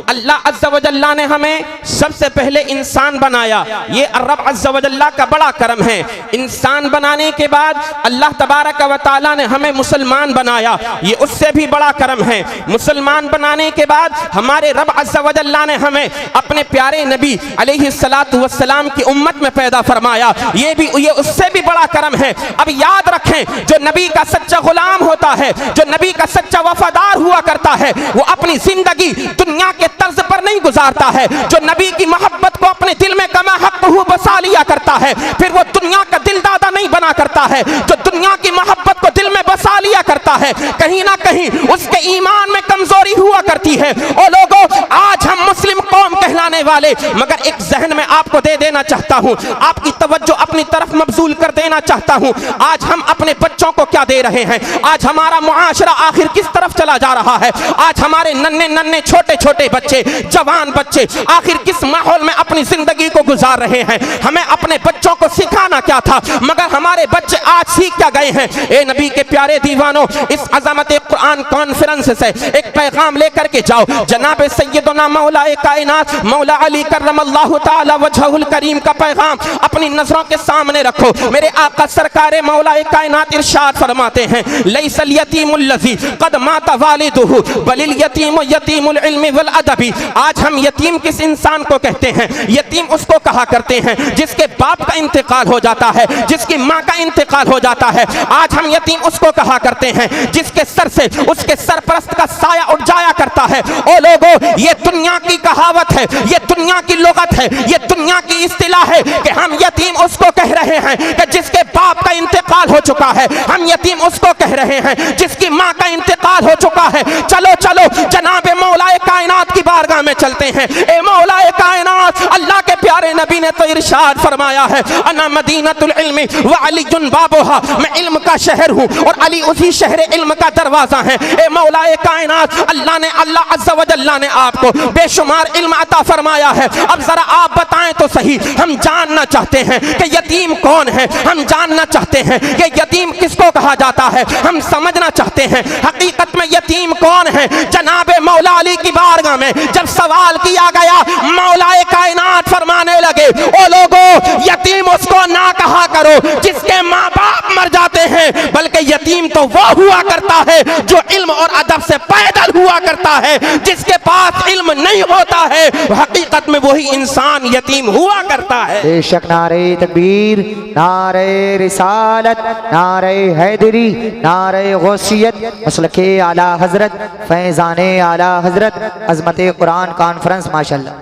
अल्लाह अज़्ज़ा व जल्ला ने हमें सबसे पहले इंसान बनाया। ये रब अज़्ज़ा व जल्ला का बड़ा करम है। इंसान बनाने के बाद अल्लाह तबारक व तआला ने हमें मुसलमान बनाया, ये उससे भी बड़ा करम है। मुसलमान बनाने के बाद हमारे रब अज़्ज़ा व जल्ला ने हमें अपने प्यारे नबी अलैहिस्सलातु वस्सलाम की उम्मत में पैदा फरमाया, ये उससे भी बड़ा करम है। अब याद रखें, जो नबी का सच्चा गुलाम होता है, जो नबी का सच्चा वफादार हुआ करता है, वो अपनी जिंदगी दुनिया के तर्ज पर नहीं गुजारता है। जो नबी की मोहब्बत को अपने दिल में कमा हक़्क़हू बसा लिया करता है, फिर वो दुनिया का दिलदादा नहीं बना करता है। जो दुनिया की मोहब्बत को दिल में बसा लिया करता है, कहीं ना कहीं उसके ईमान में कमजोरी हुआ करती है। ओ लोगों, आज हम मुस्लिम कौम कहलाने वाले, मगर एक जहन में आपको दे देना चाहता हूँ, आपकी तवज्जो अपनी तरफ मबजूल कर देना चाहता हूँ। आज हम अपने बच्चों को क्या दे रहे हैं? आज हमारा मुआशरा आखिर किस तरफ चला जा रहा है? आज हमारे नन्हे नन्हे छोटे छोटे बच्चे, जवान बच्चे आखिर किस माहौल में अपनी जिंदगी को गुजार रहे हैं? हमें अपने बच्चों को सिखाना क्या था, मगर हमारे बच्चे आज सीख क्या गए हैं? ए नबी के प्यारे दीवानों, इस अज़मत कुरान कॉन्फ्रेंस से एक पैगाम लेकर के जाओ। जनाब सैयदना मौला कायनात मौला अली करमल्लाहु ताला वजहुल करीम का पैगाम अपनी नजरों के सामने रखो। मेरे आका सरकार मौला कायनात इरशाद फरमाते हैं, लैसल यतीमुल लज़ी क़द माता वालिदुहु बलिल यतीमु यतीमुल इल्मि वल अदबी। आज हम यतीम किस इंसान को कहते हैं? यतीम उसको कहा करते हैं जिसके बाप का इंतकाल हो जाता है, जिसकी माँ का इंतकाल हो जाता है। आज हम यतीम उसको कहा करते हैं जिसके सर से उसके सरपरस्त का साया उठ जाया करता है। ओ लोगों, ये दुनिया की कहावत है, ये दुनिया की लुगत है, ये दुनिया की इस्तिलाह है कि हम यतीम उसको कह रहे हैं कि जिसके बाप का इंतकाल हो चुका है। हम यतीम उसको कह रहे हैं जिसकी माँ का इंतकाल हो चुका है। चलो चलो जनाबे मौलाए कायनात की बारगाह में चलते हैं। ए मौलाए कायनात, अल्लाह के प्यारे नबी ने तो इरशाद फरमाया है, अना मदीनतुल इल्मी व अलीयुन बाबुहा, मैं इल्म का शहर हूँ और अली उसी शहर इल्म का दरवाजा है। ए मौलाए कायनात, अल्लाह अज़्ज़ा व जल्ला ने आपको बेशुमार इल्म अता फरमाया है। अब जरा आप बताएं तो सही, हम जानना चाहते हैं कि यतीम कौन है, हम जानना चाहते हैं कि यतीम किसको कहा जाता है, हम समझना चाहते हैं हकीकत में यतीम कौन है। जनाबे मौला अली की बारगाह में जब सवाल किया गया, मौलाए कायनात फरमाने लगे, ओ लोगों, यतीम उसको ना कहा करो जिसके माँ बाप मर जाते हैं, बल्कि यतीम तो वो हुआ करता है जो इल्म और अदब से पैदल हुआ करता है। जिसके पास इल्म नहीं होता है, हकीकत में वही इंसान यतीम हुआ करता है। बेशक नारे तकबीर, नारे रिसालत, नारे हैदरी, नारे गौसियत, मसलके आला हजरत, फैजाने आला हजरत, अजमत कुरान कॉन्फ्रेंस माशाल्लाह।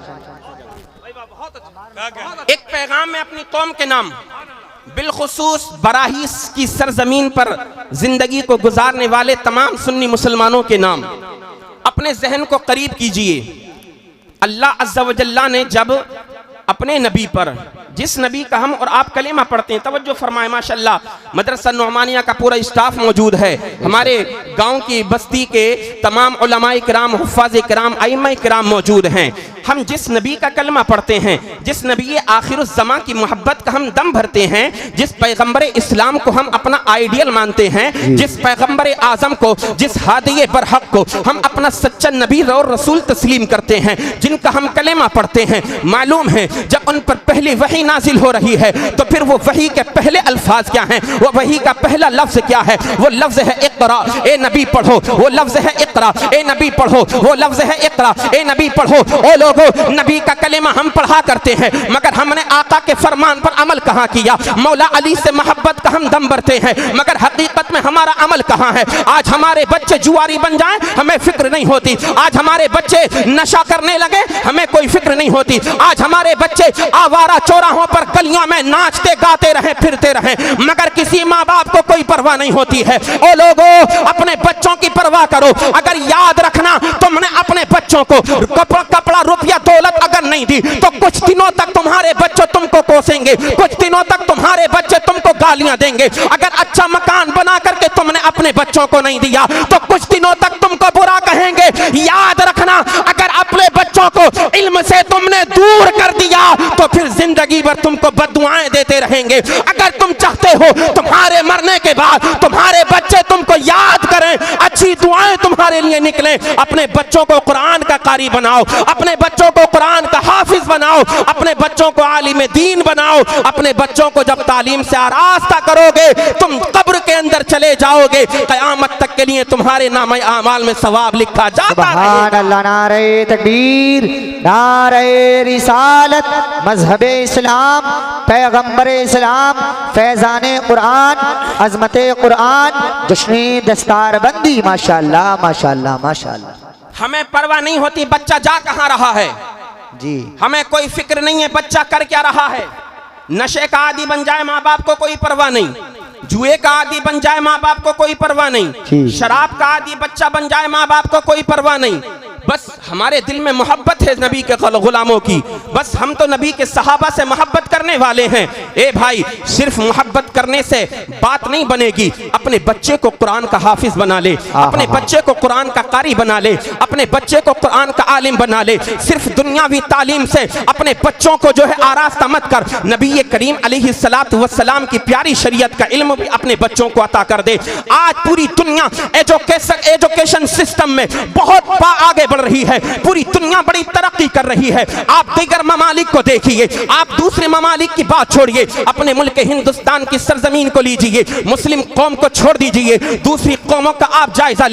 एक पैगाम में अपनी कौम के नाम, बिलखुसूस बराहीस की सरजमीन पर जिंदगी को गुजारने वाले तमाम सुन्नी मुसलमानों के नाम, अपने जहन को करीब कीजिए। अल्लाह अज़्ज़ा व जल्ला ने जब अपने नबी पर, जिस नबी का हम और आप कलेमा पढ़ते हैं, तवज्जो फरमाए माशाल्लाह, मदरसा नुमानिया का पूरा स्टाफ मौजूद है, हमारे गांव की बस्ती के तमाम उलमाए किराम, हुफ़्फ़ाज़े किराम, आइम्मा किराम मौजूद हैं। हम जिस नबी का कलमा पढ़ते हैं, जिस नबी आखिरुज़्ज़मा की मोहब्बत का हम दम भरते हैं, जिस पैगम्बर इस्लाम को हम अपना आइडियल मानते हैं, जिस पैगम्बर आज़म को, जिस हादिये बरहक को हम अपना सच्चा नबी और रसूल तस्लीम करते हैं, जिनका हम कलेमा पढ़ते हैं, मालूम है जब उन पर पहली वही नाजिल हो रही है तो फिर वो वही के पहले अल्फाज क्या हैं, वो वही का पहला लफ्ज क्या है? वो लफ्ज है इक़रा, ए नबी पढ़ो। वो लफ्ज है इक़रा, ए नबी पढ़ो। वो लफ्ज है इक़रा, ए नबी पढ़ो। ओ लोगों, नबी का कलेमा हम पढ़ा करते हैं, मगर हमने आका के फरमान पर अमल कहाँ किया? मौला अली से मोहब्बत का हम दम भरते हैं, मगर हकीकत में हमारा अमल कहाँ है? आज हमारे बच्चे जुआरी बन जाएं, हमें फिक्र नहीं होती। आज हमारे बच्चे नशा करने लगे, हमें कोई फिक्र नहीं होती। आज हमारे बच्चे आवारा चौराहों पर गलियों में नाचते गाते रहे, फिरते रहे, मगर किसी माँ बाप को कोई परवाह नहीं होती है। ओ लोगों, अपने बच्चों की परवाह करो। अगर याद रखना, तुमने अपने बच्चों को कपड़ा रुपया दौलत अगर नहीं दी तो कुछ दिनों तक तुम्हारे बच्चे तुमको कोसेंगे, कुछ दिनों तक तुम्हारे बच्चे तुमको गालियां देंगे। अगर अच्छा मकान बना करके तुमने अपने बच्चों को नहीं दिया तो कुछ दिनों तक तुमको बुरा कहेंगे। याद रखना, अगर अपने बच्चों को इल्म से तुमने दूर कर दिया तो फिर जिंदगी भर तुमको बद्दुआएं देते रहेंगे। अगर तुम चाहते हो तुम्हारे मरने के बाद तुम्हारे बच्चे तुमको याद करें, अच्छी दुआएं तुम्हारे लिए निकले। अपने बच्चों को कुरान का कारी बनाओ, अपने बच्चों को कुरान का हाफिज बनाओ, अपने बच्चों को आलिम दीन बनाओ। अपने बच्चों को जब तालीम से आरास्ता करोगे, तुम कब्र के अंदर चले जाओगे, क़यामत तक के लिए तुम्हारे नामे आमाल में सवाब लिखा जाता सुभान अल्लाह। नारे तकबीर, नारे रिसालत, मजहबे इस्लाम, पैगंबर इस्लाम, फैजाने कुरान, अजमते कुरान, जश्न दस्तारबंदी। माशाअल्लाह माशाअल्लाह माशाअल्लाह। हमें परवाह नहीं होती बच्चा जा कहाँ रहा है जी, हमें कोई फिक्र नहीं है बच्चा कर क्या रहा है। नशे का आदि बन जाए माँ बाप को कोई परवाह नहीं, जुए का आदि बन जाए माँ बाप को कोई परवाह नहीं, शराब का आदि बच्चा बन जाए माँ बाप को कोई परवाह नहीं। बस हमारे दिल में मोहब्बत है नबी के गुलामों की, बस हम तो नबी के सहाबा से मोहब्बत करने वाले हैं। ए भाई, सिर्फ मोहब्बत करने से बात नहीं बनेगी, अपने बच्चे को कुरान का हाफिज बना ले, अपने बच्चे को कुरान का कारी बना ले, अपने बच्चे को कुरान का आलिम बना ले। सिर्फ दुनियावी तालीम से अपने बच्चों को जो है आरास्ता मत कर, नबी करीम अलैहिस्सलातु वस्सलाम की प्यारी शरीयत का इल्म भी अपने बच्चों को अता कर दे। आज पूरी दुनिया एजुकेशन सिस्टम में बहुत आगे बढ़ रही है, पूरी दुनिया बड़ी तरक्की कर रही है। आप दीगर ममालिक को देखिए, आप दूसरे ममालिक की बात छोड़िए, अपने मुल्क हिंदुस्तान की सरजमीन को लीजिए, मुस्लिम कौम को छोड़ दीजिए, दूसरी कौमों का आप जायजा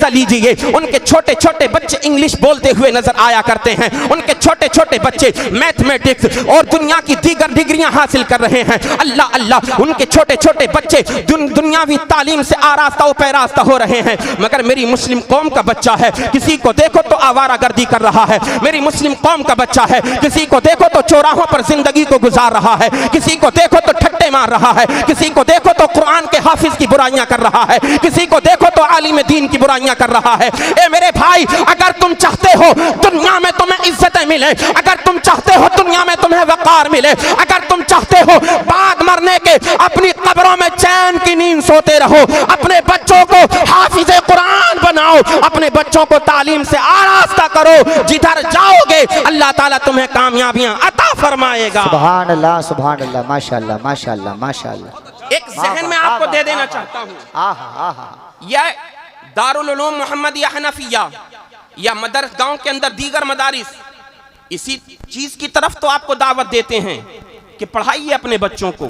लीजिए। उनके छोटे छोटे बच्चे इंग्लिश बोलते हुए नजर आया करते हैं, उनके छोटे छोटे बच्चे मैथमेटिक्स और दुनिया की दीगर डिग्रियां हासिल कर रहे हैं। अल्लाह अल्लाह, उनके छोटे छोटे बच्चे दुनियावी तालीम से आरास्ता व पैरास्ता हो रहे हैं। मगर मेरी मुस्लिम कौम का बच्चा है, किसी को देखो तो आवारागर्दी कर रहा है। मेरी मुस्लिम कौम का बच्चा है, किसी को देखो तो चौराहों पर जिंदगी को गुजार रहा है, किसी को देखो तो ठट्टे मार रहा है, किसी को देखो तो कुरान के हाफिज की बुराइयां कर रहा है, किसी को देखो तो आलिम दीन की बुराइयां कर रहा है। ए मेरे भाई, अगर तुम चाहते हो दुनिया में तुम्हें इज्जतें मिले, अगर तुम चाहते हो दुनिया में तुम्हें वकार मिले, अगर तुम चाहते हो बाद मरने के अपनी कब्रों में चैन की नींद सोते रहो, अपने बच्चों को हाफिज कुरान बनाओ, अपने बच्चों को तालीम से आरास्ता करो। जिधर जाओगे अल्लाह ताला तुम्हें कामयाबियां अता फरमाएगा। सुभान अल्लाह सुभान अल्लाह, माशाअल्लाह माशाअल्लाह माशाअल्लाह। एक जहन में आपको दे देना चाहता हूँ, यह दारुल उलूम मोहम्मदिया हनफिया या मदरस गांव के अंदर दीगर मदारिस इसी चीज की तरफ तो आपको दावत देते हैं कि पढ़ाइए अपने बच्चों को,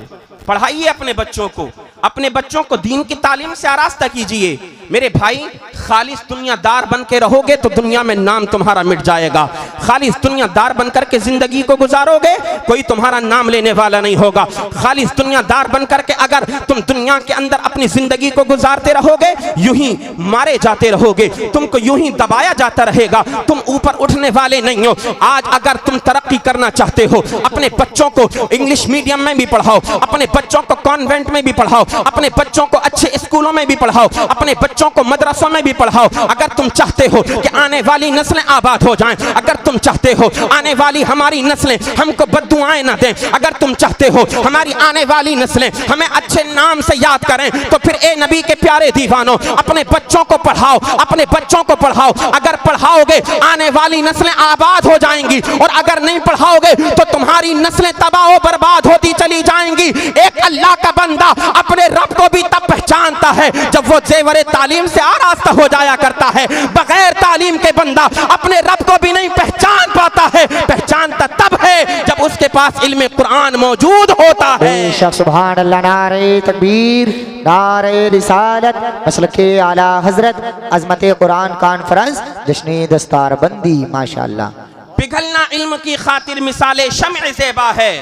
पढ़ाइए अपने बच्चों को, अपने बच्चों को दीन की तालीम से आरास्ता कीजिए। मेरे भाई, खालिस दुनियादार बन के रहोगे तो दुनिया में नाम तुम्हारा मिट जाएगा। खालिस दुनियादार बनकर के जिंदगी को गुजारोगे, कोई तुम्हारा नाम लेने वाला नहीं होगा। खालिस दुनियादार बनकर के अगर तुम दुनिया के अंदर अपनी जिंदगी को गुजारते रहोगे, यूं ही मारे जाते रहोगे, तुमको यूं ही दबाया जाता रहेगा, तुम ऊपर उठने वाले नहीं हो। आज अगर तुम तरक्की करना चाहते हो, अपने बच्चों को इंग्लिश मीडियम में भी पढ़ाओ, अपने बच्चों को कॉन्वेंट में भी पढ़ाओ, अपने बच्चों को अच्छे स्कूलों में भी पढ़ाओ, अपने बच्चों को मदरसों में भी पढ़ाओ। अगर तुम चाहते हो कि आने वाली नस्लें आबाद हो जाएं, अगर तुम चाहते हो आने वाली हमारी नस्लें हमको बद्दुआएं ना दें, अगर तुम चाहते हो हमारी आने वाली नस्लें हमें अच्छे नाम से याद करें, तो फिर ए नबी के प्यारे दीवानों, अपने बच्चों को पढ़ाओ, अपने बच्चों को पढ़ाओ। अगर पढ़ाओगे आने वाली नस्लें आबाद हो जाएंगी, और अगर नहीं पढ़ाओगे तो तुम्हारी नस्लें तबाह बर्बाद होती चली जाएंगी। एक अल्लाह का बंदा अपने रब को भी तब पहचानता है जब वो जेवरे तालीम से आरास्ता हो जाया करता है। बगैर तालीम के बंदा अपने रब को भी नहीं पहचान पाता है, पहचानता तब है जब उसके पास इल्म कुरान मौजूद होता है। बेशक, सुभान अल्लाह। नारे तकबीर, नारे रिसालत, मसलके आला हजरत, अजमते कुरान कॉन्फ्रेंस, जश्न दस्तारबंदी। माशाअल्लाह। पिघलना इल्म की खातिर मिसाले शम्अ ज़ेबा है,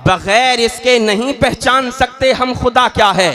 बगैर इसके नहीं पहचान सकते हम खुदा क्या है।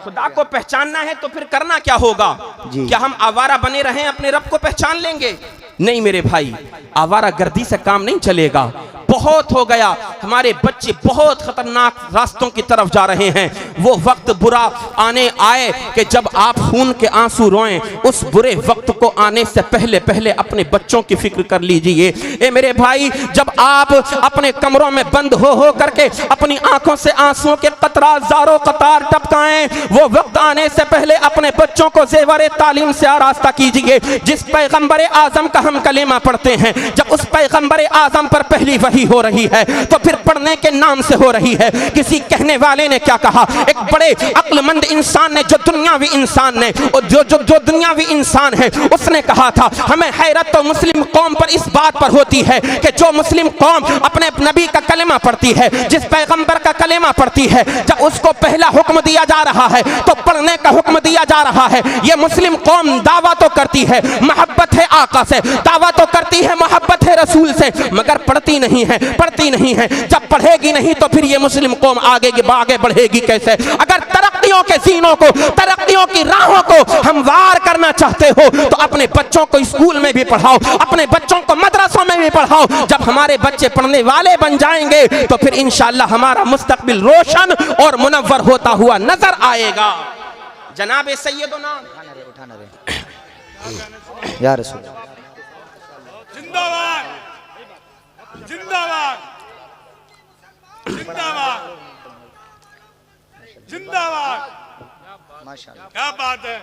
खुदा को पहचानना है तो फिर करना क्या होगा? क्या हम आवारा बने रहें अपने रब को पहचान लेंगे? नहीं मेरे भाई, आवारा गर्दी से काम नहीं चलेगा। बहुत हो गया, हमारे बच्चे बहुत खतरनाक रास्तों की तरफ जा रहे हैं। वो वक्त बुरा आने आए कि जब आप खून के आंसू रोएं, उस बुरे वक्त को आने से पहले पहले अपने बच्चों की फिक्र कर लीजिए। ए मेरे भाई, जब आप अपने कमरों में बंद हो करके अपनी आंखों से आंसुओं के कतरा ज़ारो कतार टपकाएं, वो वक्त आने से पहले अपने बच्चों को ज़ेवरे तालीम से आरास्ता कीजिए। जिस पैगंबर आजम का हम कलेमा पढ़ते हैं, जब उस पैगंबर आजम पर पहली वही हो रही है तो फिर पढ़ने के नाम से हो रही है। किसी कहने वाले ने क्या कहा, एक बड़े अक्लमंद इंसान ने, जो दुनियावी इंसान ने, जो दुनियावी इंसान है, उसने कहा था हमें हैरत तो मुस्लिम कौम पर इस बात पर होती है कि जो मुस्लिम कौम अपने नबी का कलेमा पढ़ती है, जिस पैगंबर का कलेमा पढ़ती है, जब उसको पहला हुक्म दिया जा रहा है तो पढ़ने का हुक्म दिया जा रहा है। ये मुस्लिम कौम दावा तो करती है मोहब्बत है आका से, दावा तो करती है मोहब्बत है रसूल से, मगर पढ़ती नहीं है, पढ़ती नहीं है। जब पढ़ेगी नहीं तो फिर ये मुस्लिम कौम आगे बढ़ेगी कैसे? अगर तरक्कियों के सीनों को, तरक्कियों की राहों को हमवार करना चाहते हो तो अपने बच्चों को स्कूल में भी पढ़ाओ, अपने बच्चों को मदरसों में भी पढ़ाओ। जब हमारे बच्चे पढ़ने वाले बन जाएंगे तो फिर इंशाअल्लाह हमारा मुस्तकबिल रोशन और मुनव्वर होता हुआ नजर आएगा। जनाब सैयदना या रसूल जिंदाबाद जिंदाबाद जिंदाबाद जिंदाबाद, माशाअल्लाह, क्या बात है।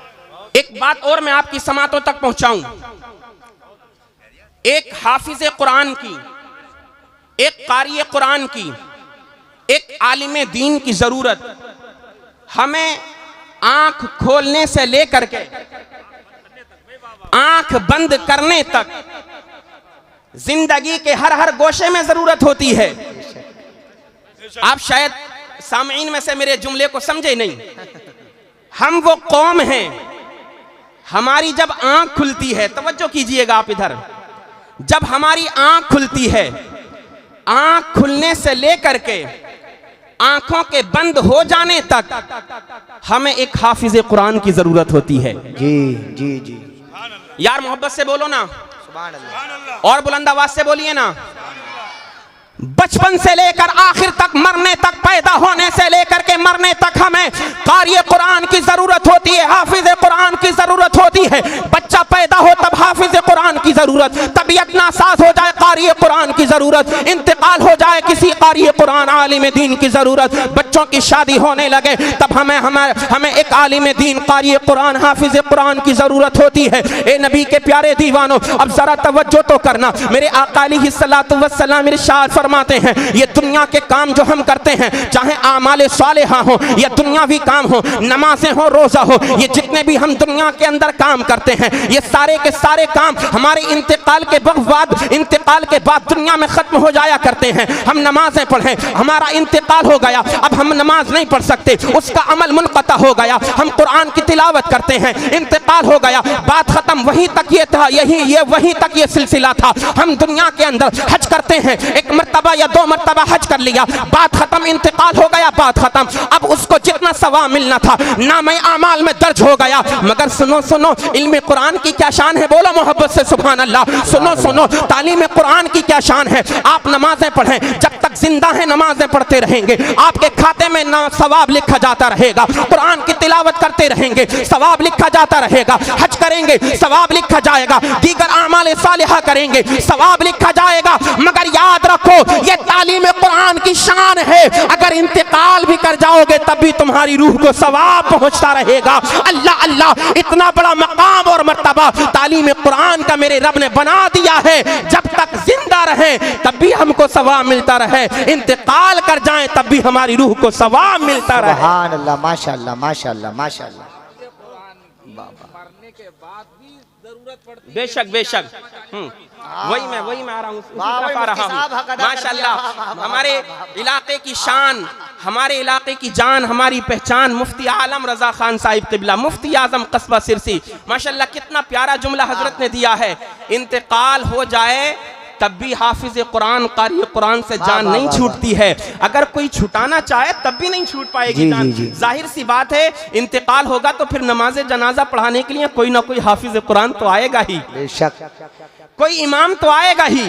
एक बात और मैं आपकी समातों तक पहुंचाऊं। एक हाफिज कुरान की, एक कारी कुरान की, एक आलिम दीन की जरूरत हमें आंख खोलने से लेकर के आंख बंद करने तक जिंदगी के हर गोशे में जरूरत होती है। आप शायद सामईन में से मेरे जुमले को समझे नहीं। हम वो कौम हैं, हमारी जब आंख खुलती है, तवज्जो कीजिएगा आप इधर, जब हमारी आंख खुलती है, आंख खुलने से लेकर के आंखों के बंद हो जाने तक हमें एक हाफिज कुरान की जरूरत होती है। जी जी जी, यार मोहब्बत से बोलो ना, सुभान अल्लाह, और बुलंद आवाज से बोलिए ना। बचपन से लेकर आखिर तक, मरने तक, पैदा होने से लेकर के मरने तक हमें कारी कुरान की जरूरत होती है, हाफिज कुरान की जरूरत होती है। बच्चा पैदा हो तब हाफिज कुरान की जरूरत, तबीयत नासाज हो जाए कारी कुरान की जरूरत, इंतकाल हो जाए किसी कारी कुरान आलिम दीन की जरूरत, बच्चों की शादी होने लगे तब हमें एक आलिम दीन कारी कुरान हाफिज कुरान की जरूरत होती है। ए नबी के प्यारे दीवानों, अब जरा तवज्जो तो करना। मेरे आका अलैहिस्सलातु वस्सलाम इरशाद फरमाते हैं, ये दुनिया के काम जो हम करते हैं, चाहे आमाले सालेहा हो या दुनियावी काम हो, नमाजें हो, रोजा हो, ये जितने भी हम दुनिया के अंदर काम करते हैं, ये सारे के सारे काम हमारे इंतकाल के बाद दुनिया में खत्म हो जाया करते हैं। हम नमाजें पढ़ें, हमारा इंतकाल हो गया, अब हम नमाज नहीं पढ़ सकते, उसका अमल मुनक़ता हो गया। हम कुरान की तिलावत करते हैं, इंतकाल हो गया, बात खत्म। वहीं तक ये था, वहीं तक ये सिलसिला था। हम दुनिया के अंदर हज करते हैं, एक मर्तबा या 2 मर्तबा हज कर लिया, बात खत्म, इंतकाल हो गया, बात खत्म। अब उसको जितना सवाब मिलना था नामे आमाल में दर्ज हो गया। मगर सुनो सुनो, इल्म कुरान की क्या शान है, बोलो मोहब्बत से सुभान अल्लाह। सुनो सुनो, तालीम कुरान की क्या शान है। आप नमाजें पढ़ें, जब तक जिंदा है नमाजें पढ़ते रहेंगे, आपके खाते में ना सवाब लिखा जाता रहेगा। कुरान की तिलावत करते रहेंगे, सवाब लिखा जाता रहेगा। हज करेंगे, सवाब लिखा जाएगा। दीगर आमाल सालिहा करेंगे, सवाब लिखा जाएगा। मगर याद रखो, ये तालीम कुरान की शान है। अगर इंतकाल भी कर जाओगे तब भी तुम्हारी रूह को सवाब पहुंचता रहेगा। अल्लाह अल्लाह, इतना बड़ा मकाम और मर्तबा तालीम कुरान का मेरे रब ने बना दिया है। जब तक जिंदा रहे तब भी हमको सवाब मिलता रहे, इंतकाल कर जाएं तब भी हमारी रूह को सवाब मिलता रहे। सुभान अल्लाह, माशाअल्लाह माशाअल्लाह माशाअल्लाह। बेशक बेशक, वही मैं आ रहा हूँ, माशाअल्लाह। हमारे इलाके की शान, हमारे इलाके की जान, हमारी पहचान मुफ्ती आलम रजा खान साहिब क़िबला, मुफ्ती आजम कस्बा सिरसी, माशाअल्लाह। कितना प्यारा जुमला हजरत ने दिया है, इंतकाल हो जाए तब भी हाफिज कुरान कारी कुरान से जान नहीं छूटती है। अगर कोई छुटाना चाहे तब भी नहीं छूट पाएगी जान। जाहिर सी बात है, इंतकाल होगा तो फिर नमाज जनाजा पढ़ाने के लिए कोई ना कोई हाफिज कुरान तो आएगा ही, बेशक कोई इमाम तो आएगा ही,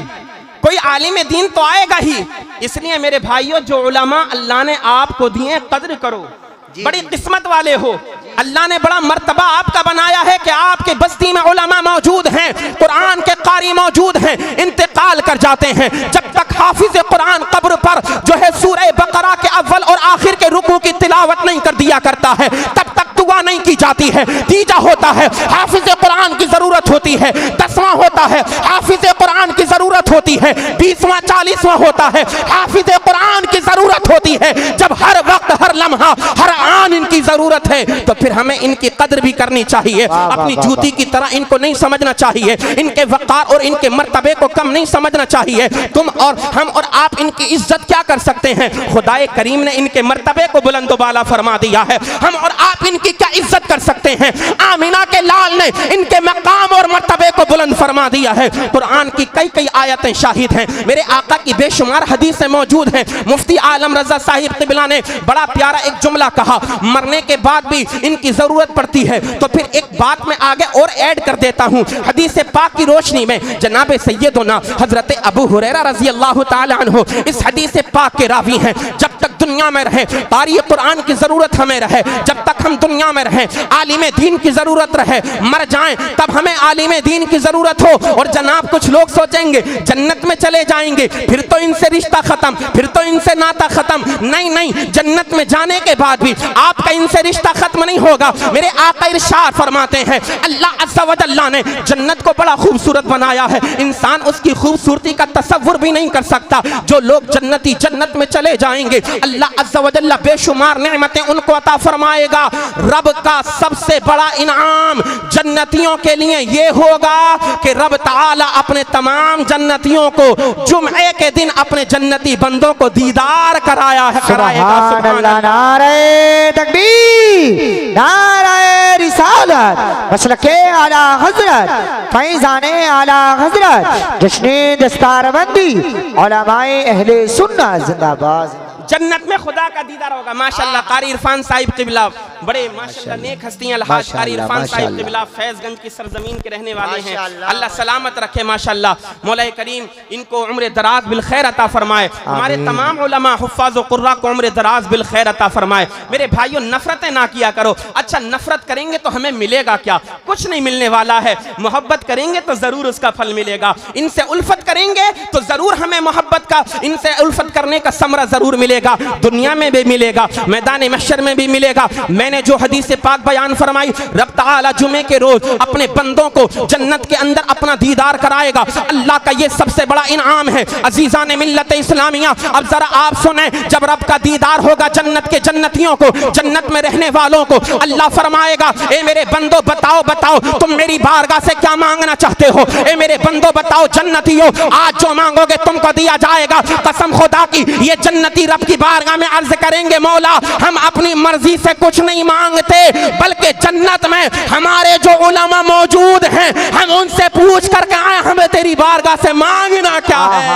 कोई आलिम दीन तो आएगा ही। इसलिए मेरे भाइयों, जो उलमा अल्लाह ने आपको दिए, कद्र करो, बड़ी किस्मत वाले हो। अल्लाह ने बड़ा मर्तबा आपका बनाया है कि आपके बस्ती में उलमा मौजूद हैं, कुरान के कारी मौजूद हैं, इंतकाल कर जाते हैं। जब तक हाफिज कुरान कब्र पर जो है सूरह बकरा के अव्वल और आखिर के रुकू की तिलावत नहीं कर दिया करता है, तब तक दुआ नहीं नहीं की जाती है। तीजा होता है हाफिज कुरान की जरूरत होती है। 10वां होता है हाफिज कुरान की जरूरत होती है। 20वां 40वां होता है हाफिज कुरान की जरूरत होती है। जब हर वक्त हर लम्हा हर आन इनकी जरूरत है तो फिर हमें इनकी कदर भी करनी चाहिए। अपनी जूती की तरह इनको नहीं समझना चाहिए। इनके वक़ार और इनके मर्तबे को कम नहीं समझना चाहिए। तुम और हम और आप इनकी इज्जत क्या कर सकते हैं? खुदाए करीम ने इनके मर्तबे को बुलंद बाला फरमा दिया है। हम और आप इनकी क्या इज्जत कर सकते हैं? आमिना के लाल ने इनके मकाम और मर्तबे को बुलंद फरमा दिया है। कुरान की कई कई आयतें शाहिद हैं। मेरे आका की बेशुमार हदीसें मौजूद हैं। मुफ्ती आलम रजा साहिब क़िबला ने बड़ा प्यारा एक जुमला कहा, मरने के बाद भी इनकी जरूरत पड़ती है। तो फिर एक बात मैं आगे और ऐड कर देता हूँ। हदीस पाक की रोशनी में जनाब सैयदना हजरत अबू हुरैरा रजी अल्लाह ताला अन्हु इस हदीस पाक के रावी हैं। जब तक दुनिया में रहे तारीख़ कुरान की जरूरत हमें रहे, जब तक हम दुनिया में रहे आलिम दीन की जरूरत रहे, मर जाएं तब हमें आलिम दीन की जरूरत हो। और जनाब कुछ लोग सोचेंगे जन्नत में चले जाएंगे फिर तो इनसे रिश्ता खत्म, फिर तो इनसे नाता खत्म। नहीं नहीं, जन्नत में जाने के बाद भी आपका इनसे रिश्ता खत्म नहीं होगा। मेरे आका इरशाद फरमाते हैं अल्लाह अज़्ज़ा व जल्ला ने जन्नत को बड़ा खूबसूरत बनाया है। इंसान उसकी खूबसूरती का तसव्वुर भी नहीं कर सकता। जो लोग जन्नती जन्नत में चले जाएंगे अल्लाह अज़्ज़ा व जल्ला बेशुमार नेमतें उनको अता फरमाएगा। रब का सबसे बड़ा इनाम जन्नतियों के लिए ये होगा कि रब ताला अपने तमाम जन्नतियों को जुम्मे के दिन अपने जन्नती बंदों को दीदार कराएगा। सुभान अल्लाह, नारे तकबीर, नारे रिसालत, मसलके आला हजरत, फैज़ाने आला हजरत, जश्ने दस्तारबंदी, उलमाए अहले सुन्नत जिंदाबाद। जन्नत में खुदा का दीदार होगा। माशाल्लाह कारी इरफान साहिब क़िबला बड़े माशाल्लाह नेक हस्तियां अलहाज कारी इरफान साहिब क़िबला फैज़गंज की सरजमीन के रहने वाले हैं। अल्लाह सलामत रखे माशाल्लाह। मौला करीम इनको उम्र दराज बिल खैर अता फरमाए। हमारे तमाम उलमा हुफ़्फ़ाज़ व क़ुर्रा को उम्र दराज बिल खैर अता फरमाए। मेरे भाइयों नफरतें ना किया करो। अच्छा नफरत करेंगे तो हमें मिलेगा क्या? कुछ नहीं मिलने वाला है। मोहब्बत करेंगे तो ज़रूर उसका फल मिलेगा। इनसे उल्फत करेंगे तो ज़रूर हमें मोहब्बत का, इनसे उल्फत करने का समरा ज़रूर मिलेगा। दुनिया में भी मिलेगा, मैदान महशर में भी मिलेगा। मैंने जो हदीस पाक बयान फरमाई, रब ताला जुमे के रोज अपने बंदों को जन्नत के अंदर अपना दीदार कराएगा। अल्लाह का ये सबसे बड़ा इनाम है। अजीज़ान मिल्लत इस्लामिया, अब जरा आप सुने, जब रब का दीदार होगा जन्नत के जन्नतियों को, जन्नत में रहने वालों को, अल्लाह फरमाएगा ए मेरे बंदो बताओ बताओ तुम मेरी बारगाह से क्या मांगना चाहते हो? ए मेरे बंदो बताओ जन्नतियों, आज जो मांगोगे तुमको दिया जाएगा। कसम खुदा की ये जन्नती रब की बारगाह में अर्ज करेंगे मौला हम अपनी मर्जी से कुछ नहीं मांगते, बल्कि जन्नत में हमारे जो उलमा मौजूद हैं हम उनसे पूछ करके आए हमें तेरी बारगाह से मांगना क्या है।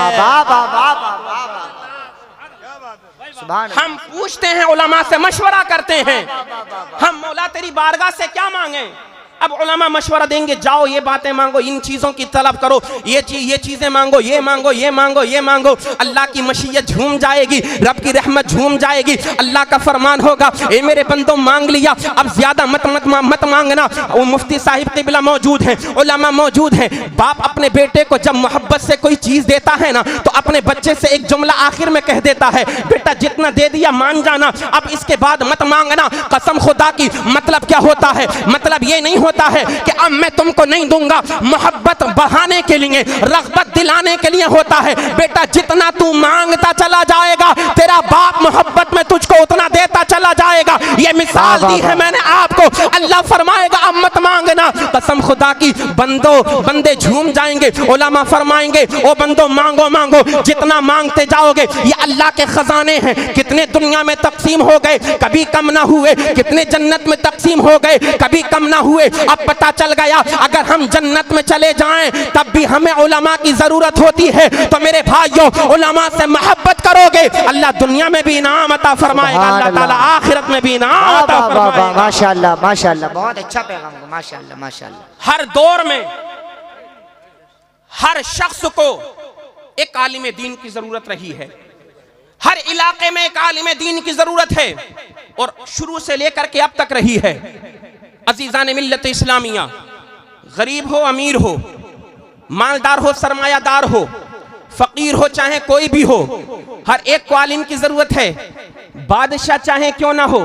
हम पूछते हैं उलमा से, मशवरा करते हैं हम मौला तेरी बारगाह से क्या मांगे। अब उलमा मशवरा देंगे जाओ ये बातें मांगो, इन चीज़ों की तलब करो, ये चीज़ें मांगो, ये मांगो, ये मांगो, ये मांगो। अल्लाह की मशीयत झूम जाएगी, रब की रहमत झूम जाएगी। अल्लाह का फरमान होगा ए मेरे बंदों मांग लिया, अब ज्यादा मत मांगना। वो मुफ्ती साहिब क़िबला मौजूद हैं, उलमा मौजूद हैं। बाप अपने बेटे को जब मोहब्बत से कोई चीज़ देता है ना तो अपने बच्चे से एक जुमला आखिर में कह देता है, बेटा जितना दे दिया मान जाना, अब इसके बाद मत मांगना। कसम खुदा की मतलब क्या होता है? मतलब ये नहीं होता है कि अब मैं तुमको नहीं दूंगा, मोहब्बत बढ़ाने के लिए, रग़बत दिलाने के लिए होता है। बेटा जितना तू मांगता चला जाएगा तेरा बाप मोहब्बत में तुझको उतना देता चला जाएगा। ये मिसाल दी है मैंने आपको। अल्लाह फरमाएगा अब मत मांगना। कसम खुदा की बंदे झूम जाएंगे। उलमा फरमाएंगे ओ बंदो मांगो मांगो, जितना मांगते जाओगे ये अल्लाह के खजाने हैं। कितने दुनिया में तकसीम हो गए कभी कम ना हुए, कितने जन्नत में तकसीम हो गए कभी कम ना हुए। अब पता चल गया अगर हम जन्नत में चले जाएं तब भी हमें उलमा की जरूरत होती है। तो मेरे भाइयों उलमा से मोहब्बत करोगे अल्लाह दुनिया में भी इनाम अता फरमाएगा, अल्लाह ताला आखिरत में भी इनाम अता फरमाएगा। माशाअल्लाह माशाअल्लाह, बहुत अच्छा पैगाम, माशाअल्लाह माशाअल्लाह। हर दौर में हर शख्स को एक आलिम दीन की जरूरत रही है, हर इलाके में एक आलिम दीन की जरूरत है और शुरू से लेकर के अब तक रही है। अजीज़ान मिल्लत इस्लामिया, गरीब हो अमीर हो, मालदार हो सरमायादार हो, फकीर हो चाहे कोई भी हो, हर एक को आलिम की जरूरत है। बादशाह चाहे क्यों ना हो,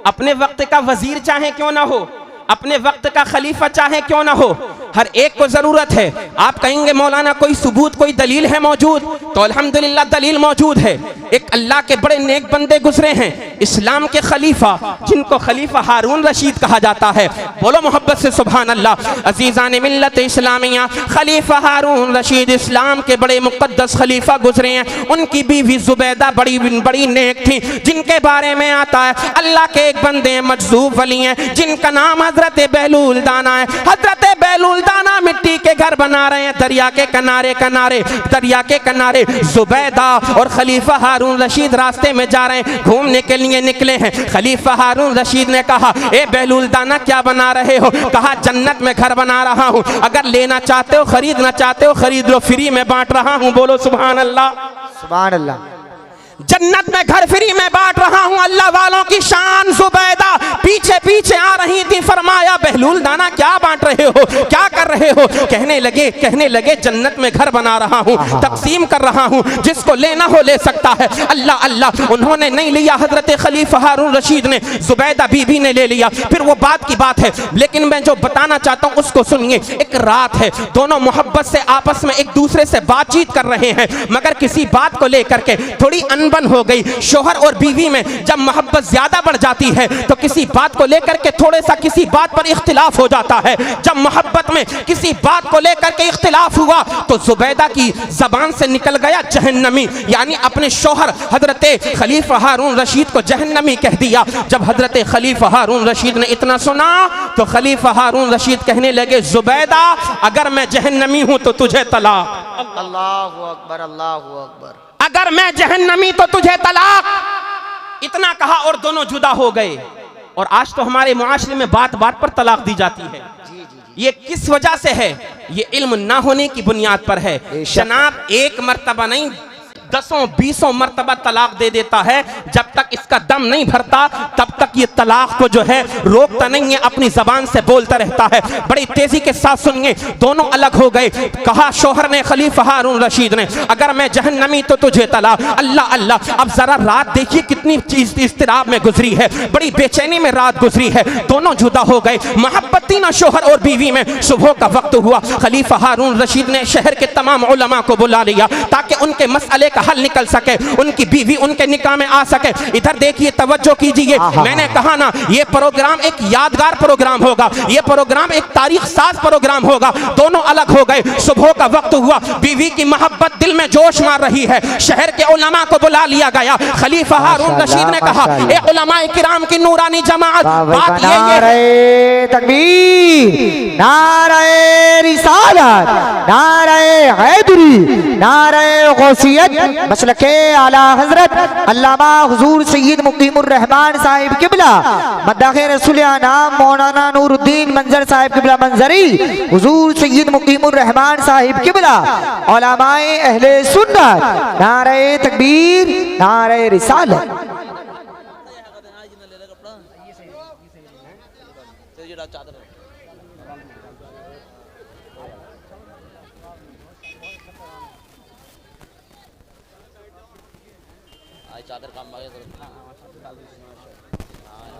अपने वक्त का वजीर चाहे क्यों ना हो, अपने वक्त का खलीफा चाहे क्यों ना हो, हर एक को जरूरत है। आप कहेंगे मौलाना कोई सबूत कोई दलील है मौजूद, तो अल्हम्दुलिल्लाह दलील मौजूद है। एक अल्लाह के बड़े नेक बंदे गुजरे हैं, इस्लाम के खलीफा, जिनको खलीफा हारून रशीद कहा जाता है। बोलो मोहब्बत से सुभान अल्लाह। अजीज़ान मिल्लत इस्लामिया, खलीफा हारून रशीद इस्लाम के बड़े मुक़द्दस खलीफा गुजरे हैं। उनकी बीवी जुबैदा बड़ी बड़ी नेक थी, जिनके बारे में आता है अल्लाह के एक बंदे मजज़ूब वली हैं, जिनका नाम हजरत बेलूल दाना है। हजरत बेलूल दाना मिट्टी के घर बना रहे हैं दरिया के किनारे दरिया के किनारे। जुबैदा और खलीफा हारून रशीद रास्ते में जा रहे हैं, घूमने के लिए निकले हैं। खलीफा हारून रशीद ने कहा, ए बेलूल दाना क्या बना रहे हो? कहा, जन्नत में घर बना रहा हूँ, अगर लेना चाहते हो खरीदना चाहते हो खरीद लो, फ्री में बांट रहा हूँ। बोलो सुभान अल्लाह, सुभान अल्लाह। जन्नत में घर फ्री में बांट रहा हूं। अल्लाह वालों की शान। जुबैदा पीछे पीछे आ रही थी, फरमाया बेलूल दाना क्या बांट रहे हो, क्या कर रहे हो? कहने लगे जन्नत में घर बना रहा हूं, तकसीम कर रहा हूं, जिसको लेना हो ले सकता है। अल्लाह अल्लाह, उन्होंने नहीं लिया, हजरत खलीफा हारून रशीद ने, जुबैदा बीबी ने ले लिया। फिर वो बात की बात है, लेकिन मैं जो बताना चाहता हूं उसको सुनिए। एक रात है, दोनों मोहब्बत से आपस में एक दूसरे से बातचीत कर रहे हैं, मगर किसी बात को लेकर के थोड़ी अनबन हो गई। शोहर और बीवी में जब मोहब्बत ज्यादा बढ़ जाती है तो किसी बात को लेकर के थोड़े सा किसी बात पर इख्तिलाफ हो जाता है। जब मोहब्बत में किसी बात को लेकर के इख्तिलाफ हुआ तो जुबैदा की जबान से निकल गया जहन्नमी, यानी अपने शोहर हजरत खलीफा हारून रशीद को जहन्नमी कह दिया। जब हजरत खलीफा हारून रशीद ने इतना सुना तो खलीफा हारून रशीद कहने लगे, जुबैदा अगर मैं जहन्नमी हूं तो तुझे तलाक। अल्लाहु अकबर, अल्लाहु अकबर। अगर मैं जहन्नमी तो तुझे तलाक। इतना कहा और दोनों जुदा हो गए। और आज तो हमारे मुआशरे में बात बात पर तलाक दी जाती है। ये किस वजह से है? ये इल्म ना होने की बुनियाद पर है। जनाब एक मर्तबा नहीं, 10-20 मर्तबा तलाक दे देता है। जब तक इसका दम नहीं भरता तब तक ये तलाक को जो है रोकता नहीं है, अपनी जबान से बोलता रहता है। बड़ी तेजी के साथ सुनिए, दोनों अलग हो गए। कहा शोहर ने, खलीफा हारून रशीद ने, अगर मैं जहन्नमी तो तुझे तलाक। अल्लाह अल्लाह, अब जरा रात देखिए कितनी चीज इस्तिराब में गुजरी है, बड़ी बेचैनी में रात गुजरी है। दोनों जुदा हो गए। मोहब्बत थी ना शोहर और बीवी में। सुबह का वक्त हुआ, खलीफा हारून रशीद ने शहर के तमाम उलमा को बुला लिया ताकि उनके मसले का हल निकल सके, उनकी बीवी उनके निकाह में आ सके। इधर देखिए, तवज्जो कीजिए, मैंने कहा ना ये प्रोग्राम एक यादगार प्रोग्राम होगा, ये प्रोग्राम एक तारीख साज प्रोग्राम होगा। दोनों अलग हो गए। सुबह का वक्त हुआ, बीवी की मोहब्बत दिल में जोश मार रही है। शहर के उलमा को बुला लिया गया। खलीफा हारून रशीद ने कहा, ए उलमाए किराम की नूरानी जमात, बात ये नारे तकबीर, नारे रिसालत, नारे हैदरी, नारे गौसियत, मसलके आला हजरत अल्लामा हुजूर सैयद मुकीमुर रहमान साहिब किबला, मद्दाखे रसूल आनाम मौलाना नूरुद्दीन मंजर साहिब किबला मंजरी, हुजूर सैयद मुकीमुर रहमान साहिब किबला, उलमाए अहले सुन्नत, नारे तकबीर, नारे रिसालत। चादर काम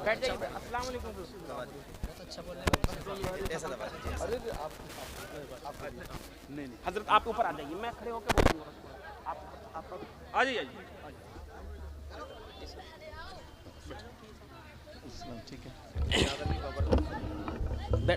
बैठ जाइए। अस्सलाम वालेकुम। बहुत अच्छा बोल रहे हैं। नहीं हजरत आप ऊपर आ जाइए, मैं खड़े होकर बोलूंगा। आप आ जाइए। ठीक है,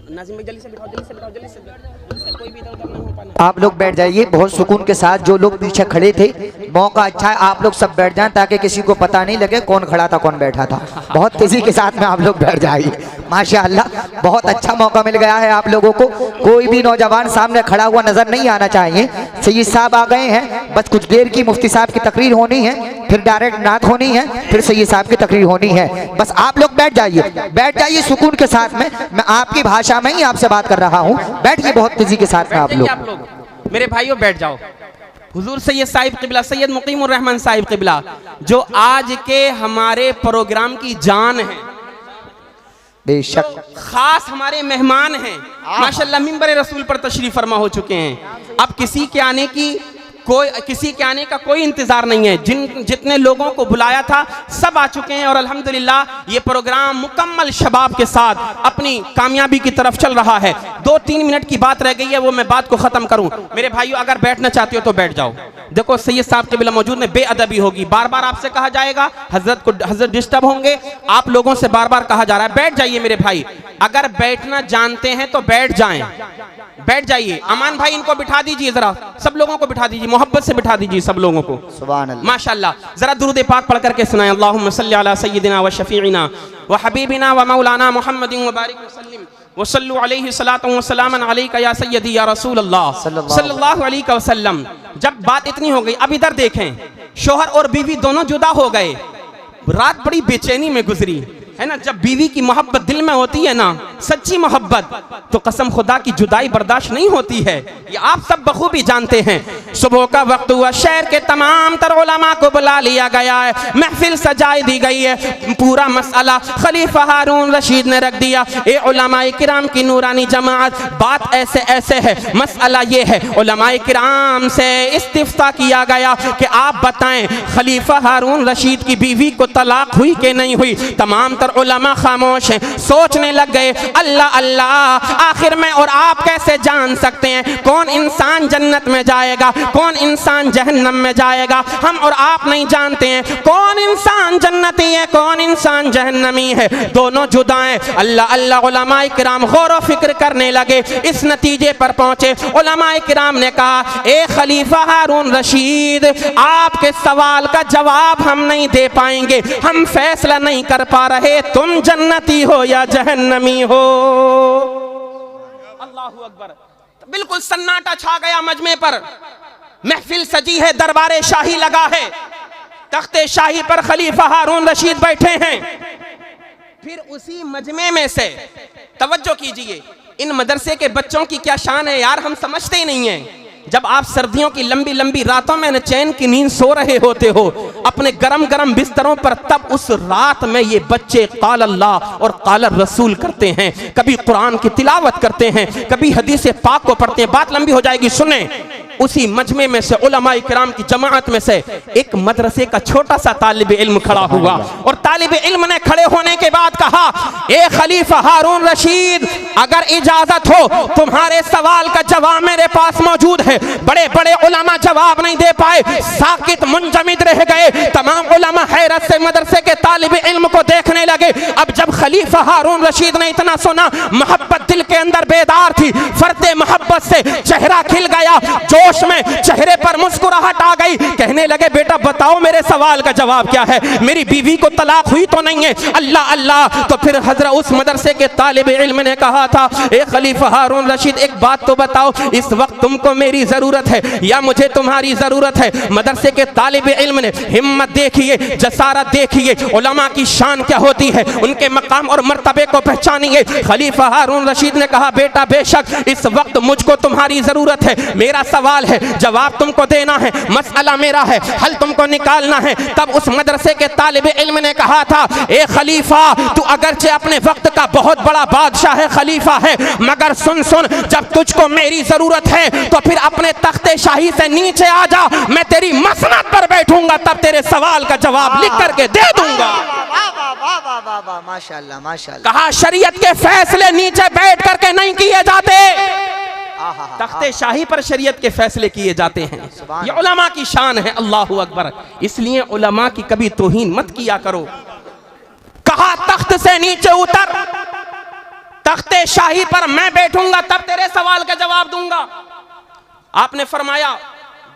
नाज़िम भाई जल्दी से बिठाओ, जल्दी से बिठाओ, जल्दी से कोई भी इधर उधर ना हो पाना। आप लोग बैठ जाइए बहुत सुकून के साथ। जो लोग पीछे खड़े थे, मौका अच्छा है आप लोग सब बैठ जाएं ताकि किसी को पता नहीं लगे कौन खड़ा था कौन बैठा था। बहुत तेजी के साथ में आप लोग बैठ जाइए। माशाअल्लाह बहुत अच्छा मौका मिल गया है आप लोगों को। कोई भी नौजवान सामने खड़ा हुआ नजर नहीं आना चाहिए। सैयद साहब आ गए हैं, बस कुछ देर की मुफ्ती साहब की तकरीर होनी है, फिर डायरेक्ट नात होनी है, फिर सैयद साहब की तकरीर होनी है। बस आप लोग बैठ जाइए सुकून के साथ में। मैं आपकी भाषा में ही आपसे बात कर रहा हूँ, बैठिए बहुत तेजी के साथ में आप लोग। मेरे भाइयों बैठ जाओ। हुजूर सैयद साहिब किबला, सैयद मुकीमुर रहमान साहिब किबला, जो आज के हमारे प्रोग्राम की जान है, बेशक खास हमारे मेहमान हैं, माशाल्लाह मिंबर रसूल पर तशरीफ फरमा हो चुके हैं। अब किसी के आने की कोई किसी के आने का कोई इंतजार नहीं है। जितने लोगों को बुलाया था सब आ चुके हैं और अल्हम्दुलिल्लाह ये प्रोग्राम मुकम्मल शबाब के साथ अपनी कामयाबी की तरफ चल रहा है। 2-3 मिनट की बात रह गई है, वो मैं बात को खत्म करूं। मेरे भाइयों, अगर बैठना चाहते हो तो बैठ जाओ। देखो सैयद साहब के बिला मौजूद में बेअदबी होगी, बार बार आपसे कहा जाएगा, हजरत डिस्टर्ब होंगे, आप लोगों से बार बार कहा जा रहा है बैठ जाइए। मेरे भाई अगर बैठना जानते हैं तो बैठ जाएं, बैठ जाइए। अमान भाई इनको बिठा दीजिए, जरा सब लोगों को बिठा दीजिए, मोहब्बत से बिठा दीजिए सब लोगों को। सुभान अल्लाह। माशाअल्लाह। जरा दुरूद पाक पढ़ करके सुनाएं। अल्लाहुम्मा सल्ली अला सय्यिदिना व शफीइना व हबीबिना व मौलाना मुहम्मदिन व बारिक वसल्लिम व सल्लु अलैहि सलातु व सलामन अलैका या सय्यदी या रसूल अल्लाह सल्लल्लाहु अलैहि वसल्लम। जब बात इतनी हो गई, अब इधर देखें, शौहर और बीवी दोनों जुदा हो गए, रात बड़ी बेचैनी में गुजरी है ना। जब बीवी की मोहब्बत दिल में होती है ना, सच्ची मोहब्बत, तो कसम खुदा की जुदाई बर्दाश्त नहीं होती है, ये आप सब बखूबी जानते हैं। सुबह का वक्त हुआ, शहर के तमाम तर उलमा को बुला लिया गया है, महफिल सजाई दी गई है। पूरा मसला खलीफा हारून रशीद ने रख दिया। ए उलमाए किराम की नूरानी जमात, बात ऐसे ऐसे है, मसला ये है, उलमाए किराम से इस्तिफ्ता किया गया कि आप बताएं खलीफा हारून रशीद की बीवी को तलाक हुई कि नहीं हुई। तमाम तर उलमा खामोश हैं, सोचने लग गए, अल्लाह अल्लाह, आखिर में और आप कैसे जान सकते हैं कौन इंसान जन्नत में जाएगा, कौन इंसान जहन्नम में जाएगा। हम और आप नहीं जानते हैं कौन इंसान जन्नती है, कौन इंसान जहन्नमी है, दोनों जुदा हैं। अल्लाह अल्लाह। उलमाए किराम गौर व फिक्र करने लगे, इस नतीजे पर पहुंचे। उलमाए किराम ने कहा, ए खलीफा हारून रशीद, आपके सवाल का जवाब हम नहीं दे पाएंगे, हम फैसला नहीं कर पा रहे तुम जन्नती हो या जहन्नमी हो। अल्लाहु अकबर। बिल्कुल सन्नाटा छा गया मजमे पर, महफिल सजी है, दरबारे शाही लगा है, तख्ते शाही पर खलीफा हारून रशीद बैठे हैं। फिर उसी मजमे में से, तवज्जो कीजिए, इन मदरसे के बच्चों की क्या शान है यार, हम समझते ही नहीं है। जब आप सर्दियों की लंबी लंबी रातों में न चैन की नींद सो रहे होते हो अपने गरम गरम बिस्तरों पर, तब उस रात में ये बच्चे काल अल्लाह और काल रसूल करते हैं, कभी कुरान की तिलावत करते हैं, कभी हदीस पाक को पढ़ते हैं। बात लंबी हो जाएगी, सुने। उसी मजमे में से उलमाए किराम की जमात में से एक मदरसे का छोटा सा तालिब इल्म खड़ा हुआ और तालिब इल्म ने खड़े होने के बाद कहा, ए खलीफा हारून रशीद, अगर इजाजत हो तुम्हारे सवाल का जवाब मेरे पास मौजूद है। बड़े बड़े उलमा जवाब नहीं दे पाए, साकित मुंजमिद रह गए। तमाम उलमा हैरत से मदरसे के तालिब इल्म को देखने लगे। अब जब खलीफा हारून रशीद ने इतना सुना, मोहब्बत दिल के अंदर बेदार थी, फर्दे मोहब्बत से चेहरा खिल गया, जोश में चेहरे पर मुस्कुराहट आ गई। कहने लगे, बेटा बताओ मेरे सवाल का जवाब क्या है, मेरी बीवी को तलाक हुई तो नहीं है? अल्लाह अल्लाह। तो फिर हजरत उस मदरसे के तालिब इल्म ने कहा था, ए खलीफा हारून रशीद, एक बात तो बताओ, इस वक्त तुमको मेरी जरूरत है या मुझे तुम्हारी जरूरत है? मदरसे के तालिब इल्म ने हिम्मत देखिए, जसारत देखिए, उलमा की शान क्या होती है, उनके मकाम और मर्तबे को पहचानिए। खलीफा हारून रशीद ने कहा, बेटा बेशक इस वक्त मुझको तुम्हारी जरूरत है, मेरा सवाल है, जवाब तुमको देना है, मसला मेरा है, हल तुमको निकालना है। तब उस मदरसे के तालिब इल्म ने कहा था, ए खलीफा, तू अगरचे अपने वक्त का बहुत बड़ा बादशाह है, खलीफा है, मगर सुन सुन, जब तुझको मेरी जरूरत है तो फिर अपने तख्ते शाही से नीचे आ जा, मैं तेरी मसनद पर बैठूंगा, तब तेरे सवाल का जवाब लिख करके दे दूंगा। माशाअल्लाह माशाअल्लाह। कहा, शरीयत के फैसले नीचे बैठ करके नहीं किए जाते, तख्ते शाही पर शरीयत के फैसले किए जाते हैं। ये उलमा की शान है। अल्लाहु अकबर। इसलिए उलमा की कभी तौहीन मत किया करो। कहा, तख्त से नीचे उतर, तख्ते शाही पर मैं बैठूंगा, तब तेरे सवाल का जवाब दूंगा। आपने फरमाया,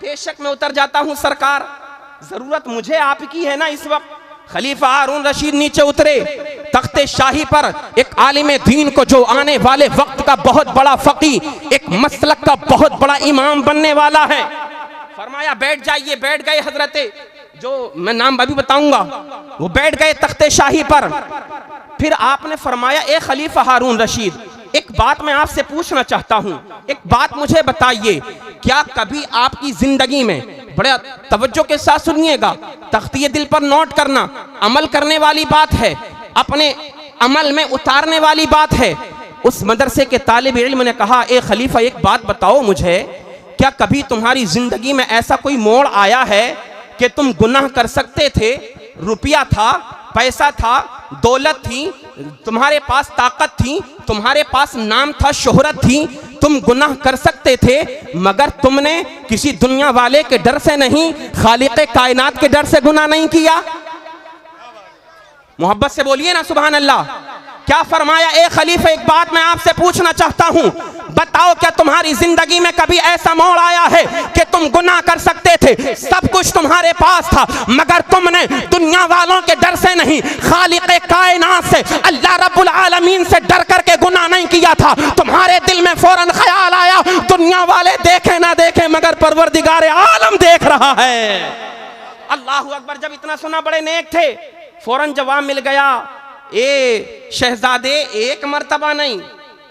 बेशक मैं उतर जाता हूं सरकार, जरूरत मुझे आपकी है ना इस वक्त। खलीफा हारून रशीद नीचे उतरे तख्ते शाही पर, एक आलिम दीन को जो आने वाले वक्त का बहुत बड़ा फकी, एक मसलक का बहुत बड़ा इमाम बनने वाला है। फरमाया, बैठ जाइए। बैठ गए हजरते, जो मैं नाम अभी बताऊंगा, वो बैठ गए तख्ते शाही पर। फिर आपने फरमाया, ए खलीफा हारून रशीद, एक बात मैं आपसे पूछना चाहता हूं, एक बात मुझे बताइए, क्या कभी आपकी जिंदगी में, बड़े तवज्जो के साथ सुनिएगा, तख्तिये दिल पर नोट करना, अमल करने वाली बात है, अपने अमल में उतारने वाली बात है। उस मदरसे के तालिब इल्म ने कहा, ए खलीफा, एक बात बताओ मुझे, क्या कभी तुम्हारी जिंदगी में ऐसा कोई मोड़ आया है कि तुम गुनाह कर सकते थे? रुपया था, पैसा था, दौलत थी, तुम्हारे पास ताकत थी, तुम्हारे पास नाम था, शोहरत थी, तुम गुनाह कर सकते थे, मगर तुमने किसी दुनिया वाले के डर से नहीं, खालिक़े कायनात के डर से गुनाह नहीं किया। मोहब्बत से बोलिए ना सुभान अल्लाह। क्या फरमाया? ए खलीफा, एक बात मैं आपसे पूछना चाहता हूं, बताओ क्या तुम्हारी जिंदगी में कभी ऐसा मोड़ आया है कि तुम गुनाह कर सकते थे, सब कुछ तुम्हारे पास था, मगर तुमने दुनिया वालों के डर से नहीं, खालिक़े कायनात से, अल्लाह रब्बुल आलमीन से डर करके गुनाह नहीं किया था? तुम्हारे दिल में फौरन ख्याल आया, दुनिया वाले देखे ना देखे मगर परवरदिगार आलम देख रहा है। अल्लाहु अकबर। जब इतना सुना बड़े नेक थे, फौरन जवाब मिल गया, ए शहजादे, एक मर्तबा नहीं,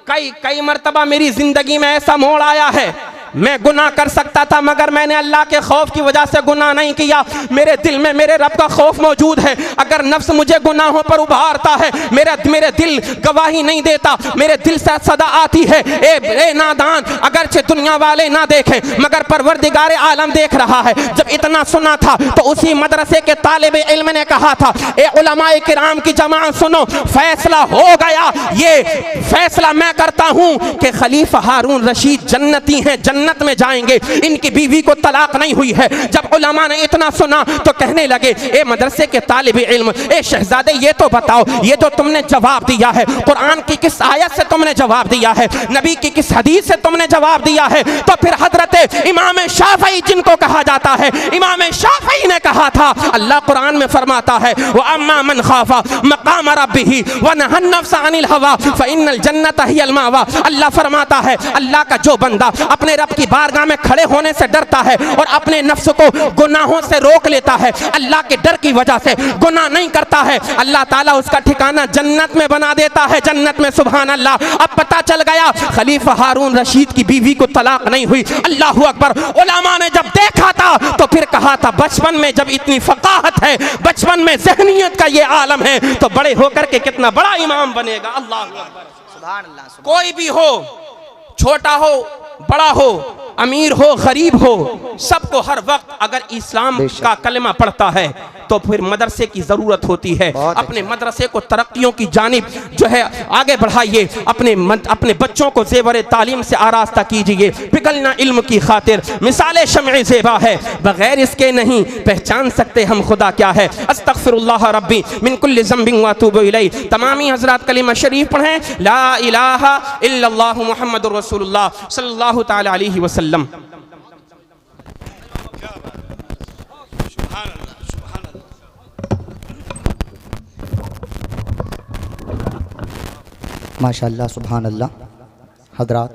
कई मर्तबा मेरी जिंदगी में ऐसा मोड़ आया है, मैं गुनाह कर सकता था मगर मैंने अल्लाह के खौफ की वजह से गुनाह नहीं किया। मेरे दिल में मेरे रब का खौफ मौजूद है। अगर नफ्स मुझे गुनाहों पर उभारता है, मेरे दिल गवाही नहीं देता, मेरे दिल से सदा आती है, ए नादान, अगरचे दुनिया वाले ना देखें मगर परवरदिगार आलम देख रहा है। जब इतना सुना था तो उसी मदरसे के तालिब इल्म ने कहा था, ए उलमाए किराम की जमात सुनो, फैसला हो गया। ये फैसला मैं करता हूं कि खलीफा हारून रशीद जन्नती हैं, जन्नत में जाएंगे, इनकी बीवी को तलाक नहीं हुई है। जब उलमा ने इतना सुना तो कहने लगे, ए मदरसे के तालिब इल्म, ए शहजादे, ये तो बताओ, ये जो तुमने जवाब दिया है, कुरान की किस आयत से तुमने जवाब दिया है, नबी की किस हदीस से तुमने जवाब दिया है? तो फिर हजरत इमाम शाफई, जिनको कहा जाता है, इमाम शाफई ने कहा था, अल्लाह कुरान में फरमाता है, व अम्मा मन खाफा मकाम रब्बिही व नहा नफ्स अनिल हवा फइन्नल जन्नत हियल मावा। अल्लाह फरमाता है, अल्लाह का जो बंदा अपने रब की बारगाह में खड़े होने से डरता है और अपने नफ्स को गुनाहों से रोक लेता है, अल्लाह के डर की वजह से गुनाह नहीं करता है, अल्लाह ताला उसका ठिकाना जन्नत में बना देता है, जन्नत में। सुभान अल्लाह। अब पता चल गया खलीफा हारून रशीद की बीवी को तलाक नहीं हुई। अल्लाहु अकबर। उलमा ने जब देखा था तो फिर कहा था, बचपन में जब इतनी फकाहत है, बचपन में ज़हनियत का ये आलम है, तो बड़े होकर के कितना बड़ा इमाम बनेगा। अल्लाहु अकबर। सुभान अल्लाह। कोई भी हो, छोटा हो, बड़ा हो, अमीर हो, गरीब हो, सबको हर वक्त अगर इस्लाम का कलमा पढ़ता है तो फिर मदरसे की ज़रूरत होती है। अपने मदरसे को तरक्कियों की जानिब जो है आगे बढ़ाइए, अपने बच्चों को ज़ेवर तालीम से आरास्ता कीजिए। पिघलना इल्म की खातिर मिसाले शम्ए ज़ेबा है, बग़ैर इसके नहीं पहचान सकते हम खुदा क्या है। अस्तग़फिरुल्लाह रब्बी मिन कुल्लि ज़ंबिन व अतूबु इलैह। तमामी हज़रात कलिमा शरीफ पढ़ें, ला इलाहा इल्लल्लाहु मुहम्मदुर रसूलुल्लाह सल्लल्लाहु तआला अलैहि वसल्लम। माशाअल्लाह, सुभान अल्लाह। हज़रात